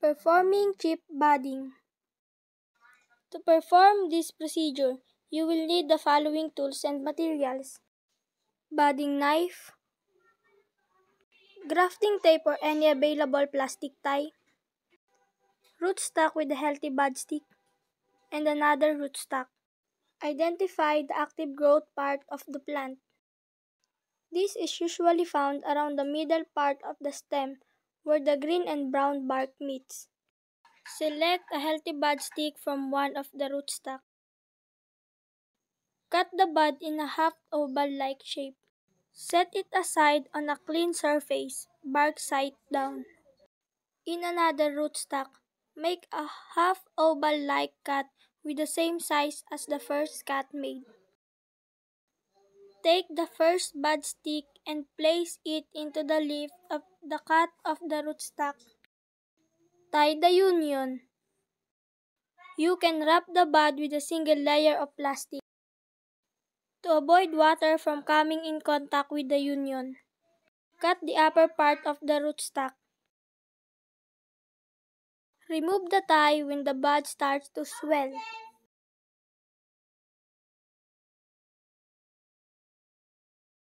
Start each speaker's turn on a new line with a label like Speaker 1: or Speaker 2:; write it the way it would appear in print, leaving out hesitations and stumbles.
Speaker 1: Performing chip budding. To perform this procedure, you will need the following tools and materials: budding knife, grafting tape or any available plastic tie, rootstock with a healthy bud stick, and another rootstock. Identify the active growth part of the plant. This is usually found around the middle part of the stem where the green and brown bark meets. Select a healthy bud stick from one of the rootstock. Cut the bud in a half oval-like shape. Set it aside on a clean surface, bark side down. In another rootstock, make a half oval-like cut with the same size as the first cut made. Take the first bud stick and place it into the leaf of the cut of the rootstock. Tie the union. You can wrap the bud with a single layer of plastic to avoid water from coming in contact with the union. Cut the upper part of the rootstock. Remove the tie when the bud starts to swell.